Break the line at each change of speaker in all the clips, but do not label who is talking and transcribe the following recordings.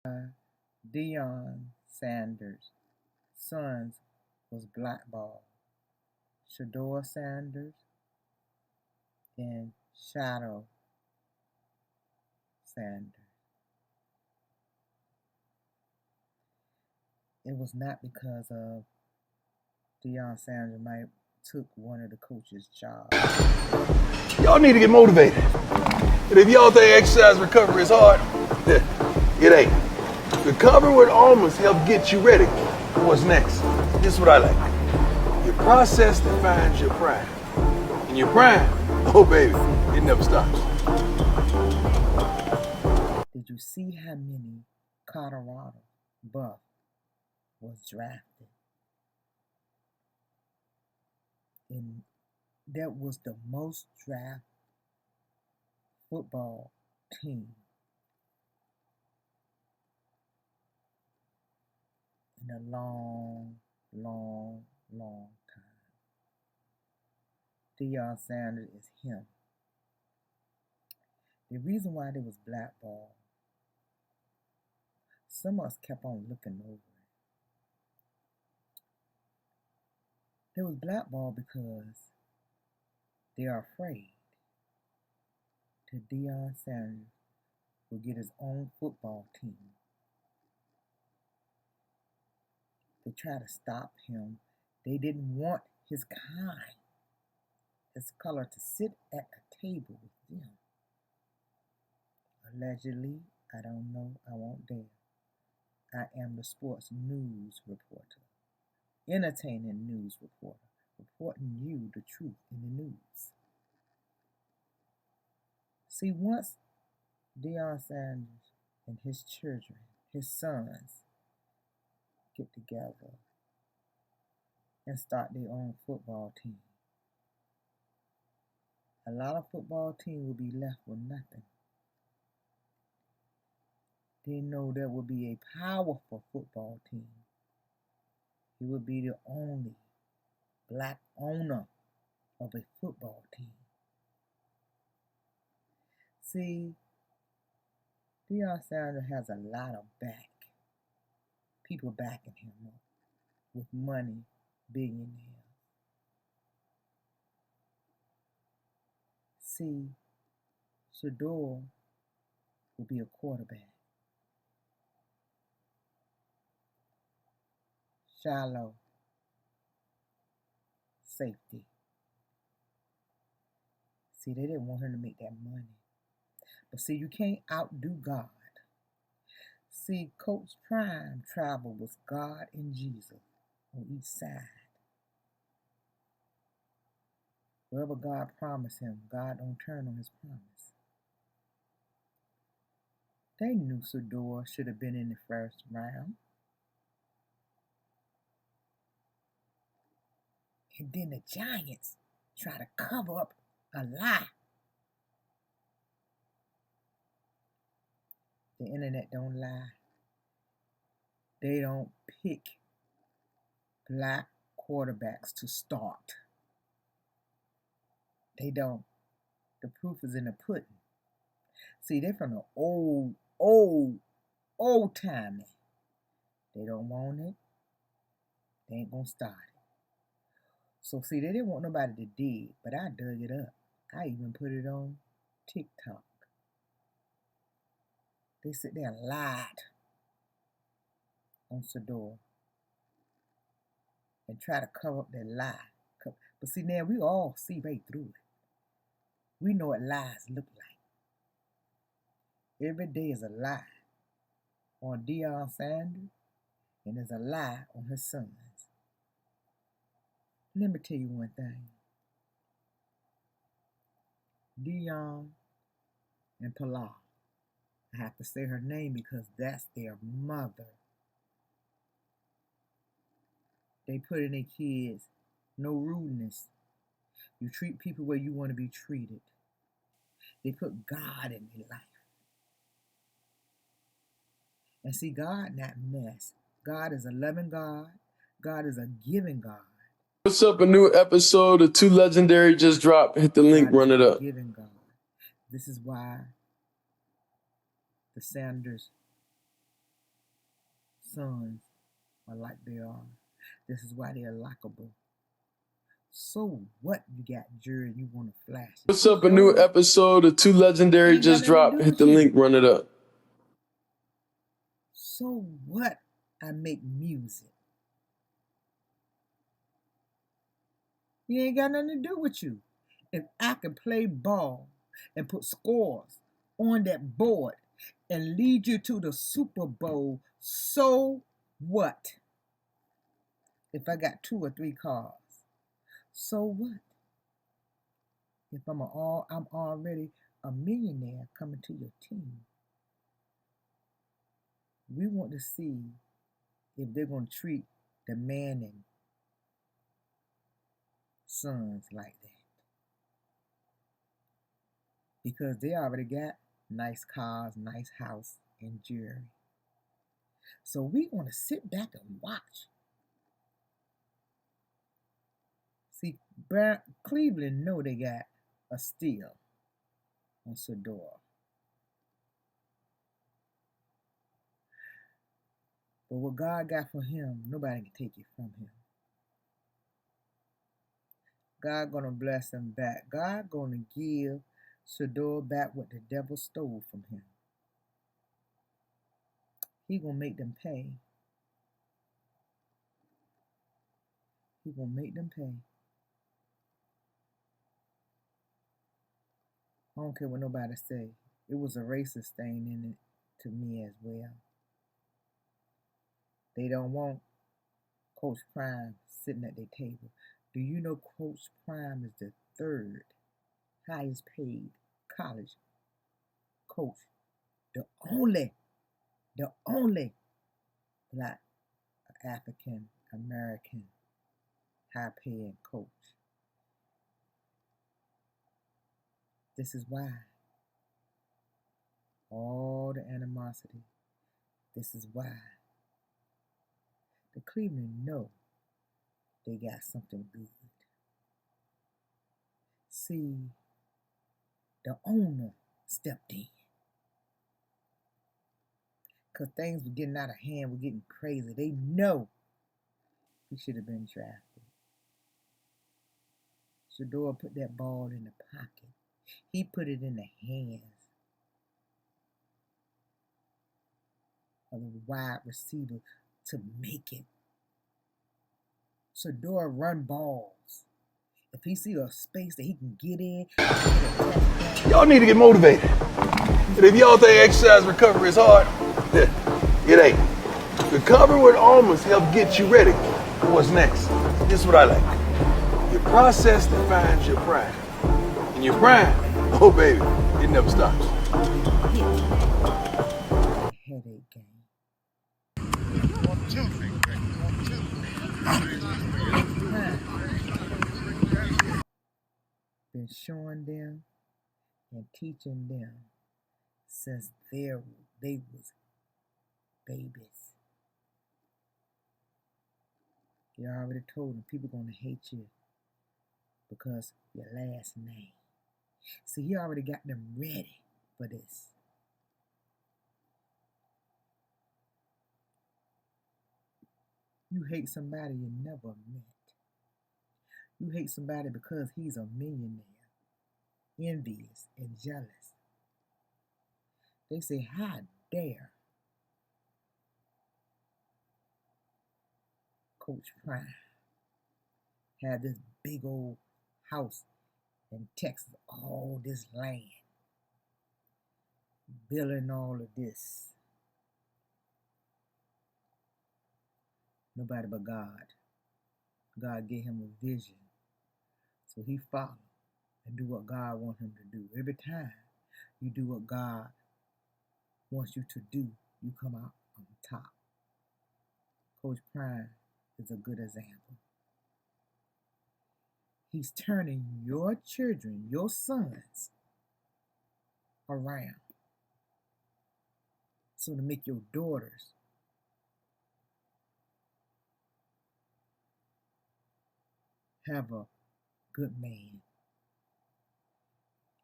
Deion Sanders' sons was blackballed. Shedder Sanders and Shilo Sanders. It was not because of Deion Sanders might took one of the coach's jobs.
Y'all need to get motivated. And if y'all think exercise recovery is hard, it ain't. Recover with almonds help get you ready for what's next. This is what I like. Your process defines your prime. And your prime, oh baby, it never stops.
Did you see how many Colorado Buff was drafted? And that was the most draft football team in a long, long, long time. Deion Sanders is him. The reason why they was blackballed, some of us kept on looking over it. They was blackballed because they are afraid that Deion Sanders will get his own football team. They try to stop him. They didn't want his kind, his color, to sit at a table with them. Allegedly, I don't know, I won't dare. I am the sports news reporter, entertaining news reporter, reporting you the truth in the news. See, once Deion Sanders and his children, his sons, get together and start their own football team, a lot of football teams will be left with nothing. They know there will be a powerful football team. He will be the only black owner of a football team. See, Deion Sanders has a lot of people backing him up with money, billionaires. See, Shedder will be a quarterback. Shilo, safety. See, they didn't want him to make that money. But see, you can't outdo God. See, Coach Prime traveled with God and Jesus on each side. Wherever God promised him, God don't turn on his promise. They knew Shedder should have been in the first round. And then the Giants try to cover up a lie. The internet don't lie. They don't pick black quarterbacks to start. They don't. The proof is in the pudding. See, they're from the old timing. They don't want it. They ain't gonna start it. So see, they didn't want nobody to dig, but I dug it up. I even put it on TikTok. They sit there and lied on Shedder and try to cover up their lie. But see, now we all see right through it. We know what lies look like. Every day is a lie on Deion Sanders, and there's a lie on his sons. Let me tell you one thing. Deion and Pilar, I have to say her name because that's their mother. They put in their kids no rudeness. You treat people where you want to be treated. They put God in their life. And see, God not mess. God is a loving God. God is a giving God.
What's up? A new episode of Too Legendary just dropped. Hit the link, run it up.
Giving God. This is why the Sanders sons are like they are. This is why they're likable. So what you got, jury? You want to flash it?
What's up? A new episode of Two Legendary just dropped. Hit the link, run it up.
So what? I make music. It ain't got nothing to do with you. If I can play ball and put scores on that board and lead you to the Super Bowl, so what? If I got 2 or 3 cars, so what? If I'm already a millionaire coming to your team. We want to see if they're going to treat the Manning sons like that. Because they already got nice cars, nice house, and jewelry. So we want to sit back and watch. See, Cleveland know they got a steal on Shedder. But what God got for him, nobody can take it from him. God gonna bless him back. God gonna give Shedder back what the devil stole from him. He gonna make them pay. He gonna make them pay. I don't care what nobody say. It was a racist thing in it to me as well. They don't want Coach Prime sitting at their table. Do you know Coach Prime is the 3rd highest paid college coach? The only Black African American high paying coach. This is why. All the animosity. This is why. The Cleveland know they got something good. See, the owner stepped in. Because things were getting out of hand, were getting crazy. They know he should have been drafted. Shedder put that ball in the pocket. He put it in the hands of the wide receiver to make it. Shedder run balls. If he see a space that he can get in,
Y'all need to get motivated. And if y'all think exercise recovery is hard, it ain't. Recovery with almost help get you ready for what's next. This is what I like. Your process defines your prime. And your prime, oh baby, it never stops.
Headache game. Been showing them and teaching them since they was babies. You already told them people gonna hate you because your last name. See, he already got them ready for this. You hate somebody you never met. You hate somebody because he's a millionaire, envious and jealous. They say, how dare Coach Prime have this big old house in Texas, all this land, building all of this. Nobody but God. God gave him a vision. So he followed and do what God wants him to do. Every time you do what God wants you to do, you come out on top. Coach Prime is a good example. He's turning your children, your sons, around. So to make your daughters have a good man,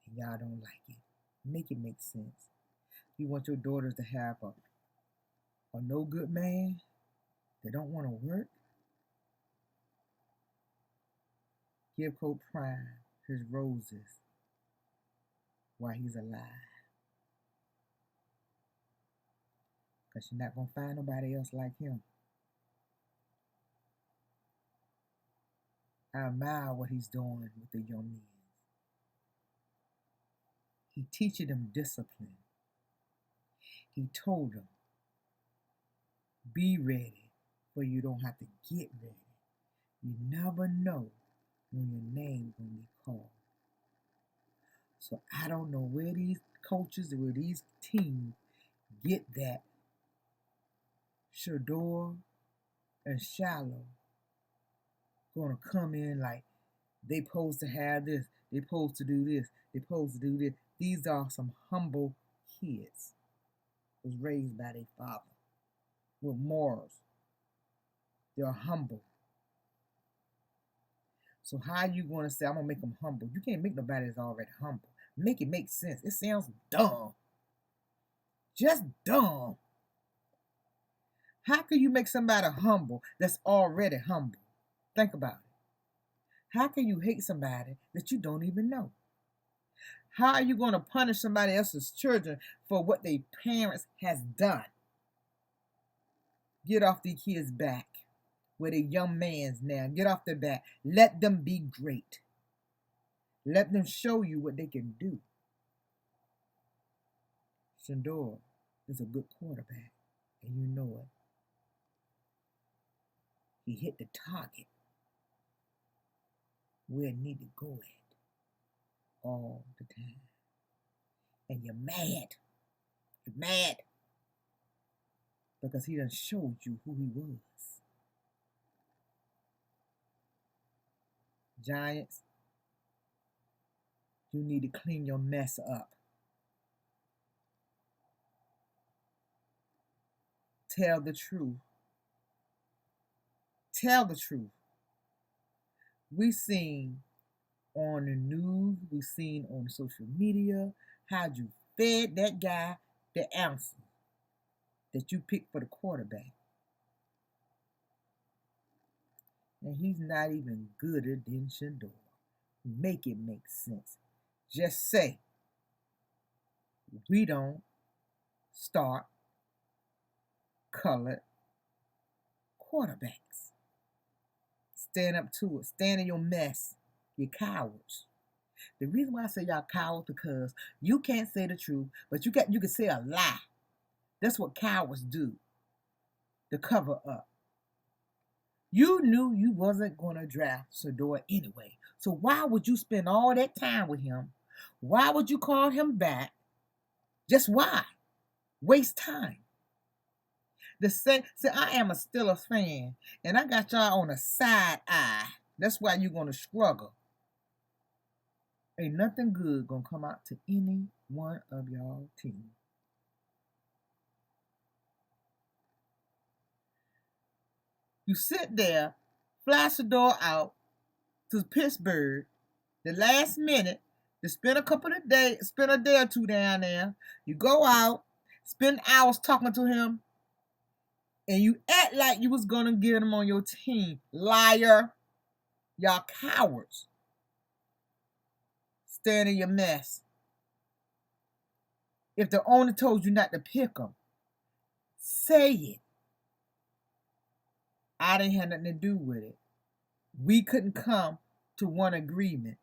and y'all don't like it, make it make sense. You want your daughters to have a no good man that don't want to work, give Coach Prime his roses while he's alive. Because you're not going to find nobody else like him. I admire what he's doing with the young men. He teaches them discipline. He told them, be ready, for you don't have to get ready. You never know when your name's going to be called. So I don't know where these coaches or where these teams get that Shedder and Shilo going to come in like they supposed to have this, they supposed to do this, they supposed to do this. These are some humble kids. Was raised by their father with morals. They're humble. So how you going to say, I'm going to make them humble? You can't make nobody that's already humble. Make it make sense. It sounds dumb. Just dumb. How can you make somebody humble that's already humble? Think about it. How can you hate somebody that you don't even know? How are you going to punish somebody else's children for what their parents has done? Get off these kids' back. Where the young man's now. Get off their back. Let them be great. Let them show you what they can do. Shedder is a good quarterback, and you know it. He hit the target where it need to go at all the time. And you're mad. You're mad because he done showed you who he was. Giants, you need to clean your mess up. Tell the truth. Tell the truth. We seen on the news, we seen on social media how you fed that guy the answer that you picked for the quarterback. And he's not even gooder than Shedder. Make it make sense. Just say, we don't start colored quarterbacks. Stand up to it. Stand in your mess. You're cowards. The reason why I say y'all cowards because you can't say the truth, but you can say a lie. That's what cowards do. To cover up. You knew you wasn't going to draft Shedder anyway. So why would you spend all that time with him? Why would you call him back? Just why? Waste time. See, I am a Steelers fan, and I got y'all on a side eye. That's why you're going to struggle. Ain't nothing good going to come out to any one of y'all teams. You sit there, fly Shedder out to Pittsburgh the last minute to spend a day or two down there. You go out, spend hours talking to him, and you act like you was going to get him on your team. Liar. Y'all cowards. Stand in your mess. If the owner told you not to pick him, say it. I didn't have nothing to do with it. We couldn't come to one agreement.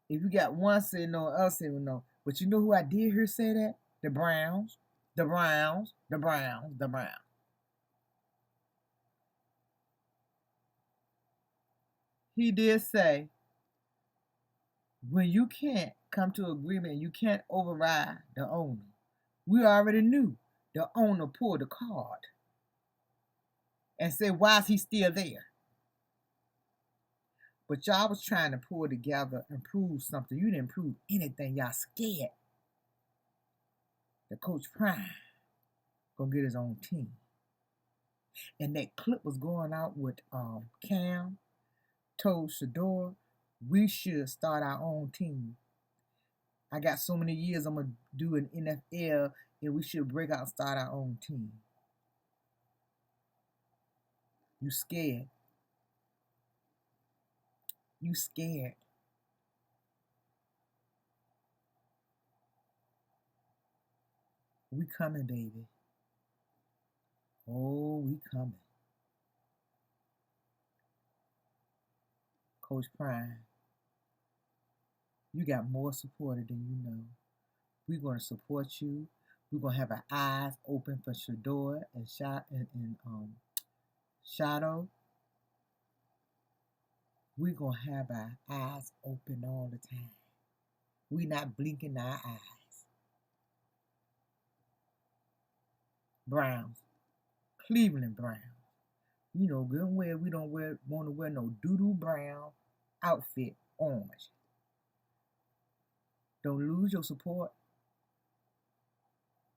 If you got one saying no, other saying no. But you know who I did hear say that? The Browns. The Browns. The Browns. The Browns. He did say, when you can't come to agreement, you can't override the owner. We already knew the owner pulled the card and said, why is he still there? But y'all was trying to pull together and prove something. You didn't prove anything. Y'all scared that Coach Prime gonna get his own team. And that clip was going out with Cam told Shedder, we should start our own team. I got so many years I'm gonna do in NFL and we should break out and start our own team. You scared. You scared. We coming, baby. Oh, we coming. Coach Prime, you got more supporters than you know. We're going to support you. We're going to have our eyes open for Shedder and Shadow. We're going to have our eyes open all the time. We're not blinking our eyes. Browns, Cleveland Browns. You know good and well we don't want to wear no doo-doo brown outfit orange. Don't lose your support.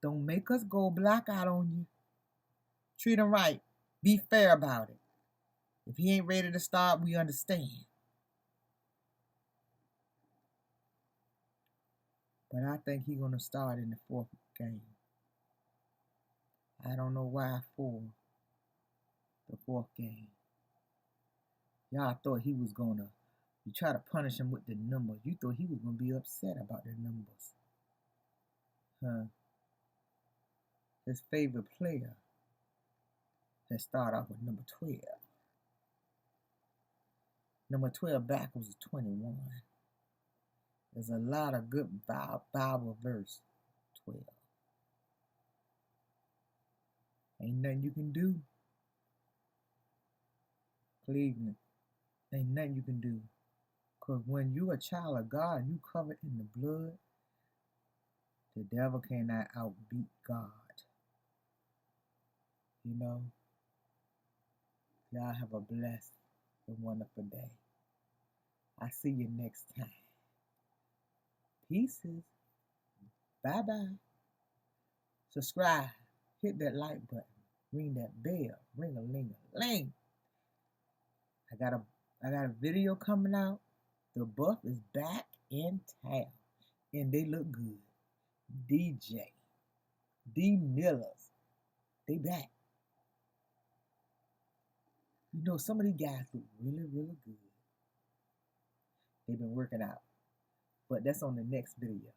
Don't make us go black out on you. Treat him right. Be fair about it. If he ain't ready to start, we understand. But I think he's going to start in the fourth game. I don't know why for the fourth game. Y'all thought he was going to, you try to punish him with the numbers. You thought he was going to be upset about the numbers. Huh? His favorite player has started off with number 12. Number 12 back was a 21. There's a lot of good Bible verse. 12. Ain't nothing you can do. Cleveland, ain't nothing you can do. Because when you're a child of God and you covered in the blood, the devil cannot outbeat God. You know? Y'all have a blessed and wonderful day. I'll see you next time. Pieces. Bye-bye. Subscribe. Hit that like button. Ring that bell. Ring-a-ling-a-ling. I got a video coming out. The Buff is back in town. And they look good. DJ. D Millers. They back. You know, some of these guys look really, really good. They've been working out. But that's on the next video.